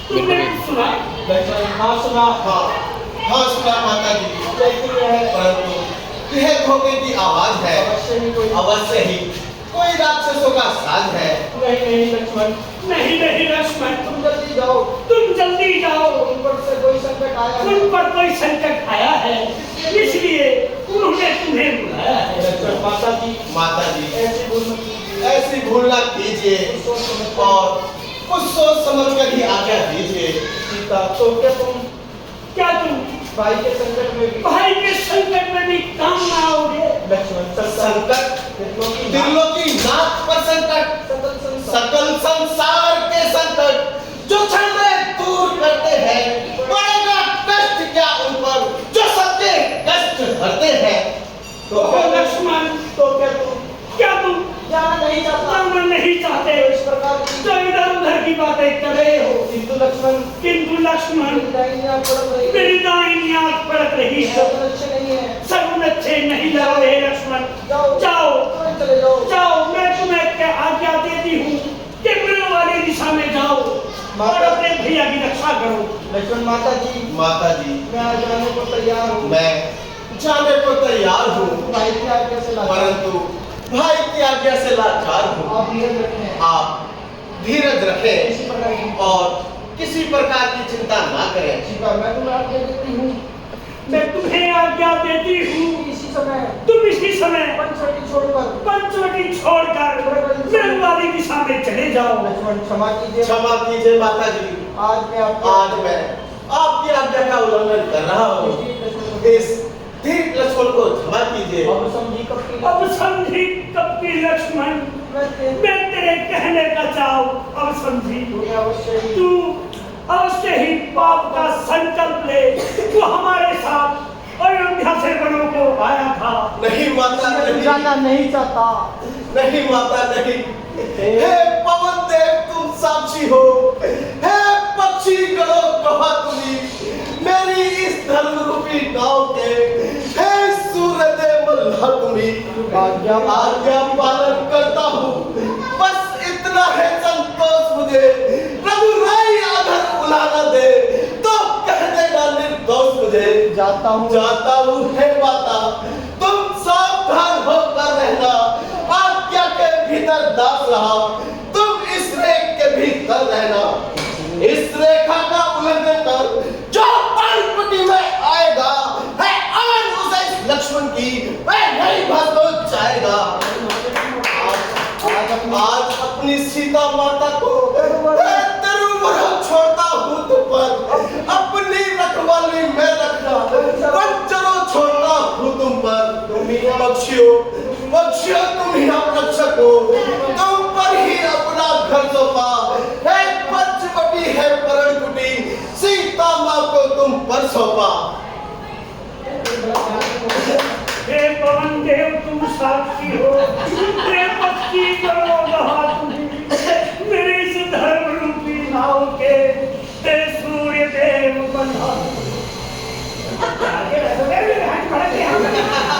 तुमने सुना? हाँ सुना। हाँ हाँ सुना माता जी, कैसी है? परंतु यह धोखे की आवाज है। अवश्य ही कोई राक्षसों का साज है। नहीं लक्ष्मण, नहीं लक्ष्मण, तुम जल्दी जाओ। तुम जल्दी जाओ। उन पर से कोई संकट आया है। उन पर कोई संकट आया है, इसलिए उन्होंने तुम्हें बुलाया है। लक्ष्मण माता जी ऐसी भूल मत कीजिए। ऐसी भूल ना कीजिए और कुछ सोच समझ कर ही आज्ञा दीजिए। सीता, तो क्या तुम भाई के संकट में भी काम ना आओगे? लक्ष्मण, संकट दिलों की नाक पर संकट, सकल संसार के संकट जो क्षण में दूर करते हैं, पड़ेगा कष्ट क्या उन पर जो सबके कष्ट हरते हैं। तो लक्ष्मण, तो क्या तुम जाना नहीं चाहते? इस प्रकार तो इधर उधर की बातें कर रहे हो। किंतु लक्ष्मण मेरी दाहिनी आंख पड़क रही है। सगुन अच्छे नहीं लग रहे लक्ष्मण। जाओ, मैं तुम्हें आज्ञा देती हूँ कि मृग वाली दिशा में जाओ और अपने भैया की रक्षा करो। लक्ष्मण, माता जी, मैं जाने को तैयार हूँ। मैं जाने को तैयार हूँ, भाई की आज्ञा से परंतु भाई की आज्ञा से लाचार हूँ। आप धीरज रखें इसी प्रकार की और किसी प्रकार की चिंता ना करें। मैं तुम्हें आज्ञा देती हूँ। मैं तुम्हें आज्ञा देती हूँ, तुम इसी समय पंचवटी छोड़कर मृग वाली दिशा में चले जाओ। लक्ष्मण, क्षमा कीजिए माता जी, आज मैं आपकी आज्ञा का उल्लंघन कर रहा हूँ। इस धीर लक्ष्मण को क्षमा कीजिए। अब समझी कब की लक्ष्मण, मैं तेरे कहने का चाव अब समझी। तू अवश्य ही पाप का संकल्प ले। तू हमारे साथ अयोध्या से वनों को आया था। नहीं माता, जाना नहीं चाहता। नहीं माता, नहीं। हे पवन देव, तुम साक्षी हो। हे पक्षी गणों, कहा तुम्ही मेरी इस धर्म रूपी नाव के। हे सूर्य देव, मल्हा तुम्ही आज्ञा पालन करता हूँ। बस इतना है संतोष मुझे। रघुराई अगर बुलाना दे तो कह देगा निर्दोष मुझे। जाता हूँ हे माता, तुम सावधान होकर रहना। आज्ञा के भीतर दास रहा, तुम इस रेख के भीतर रहना। इस रेखा का उल्लंघन कर जो पंचवटी में आएगा है आज उसे इस लक्ष्मण की वह नहीं भस्म जाएगा। आज अपनी सीता माता को तरुण छोड़ता हूँ तुम पर। अपनी रखवाली में रखना, वंचरों छोड़ता हूँ तुम पर। बख्शियो तुम ही हम रक्षक हो। तुम पर ही अपना घर सौंपा है पंचवटी है परणकुटी। सीता माँ को तुम पर सौंपा। हे पवन देव, तुम साक्षी हो। हे पक्षी करो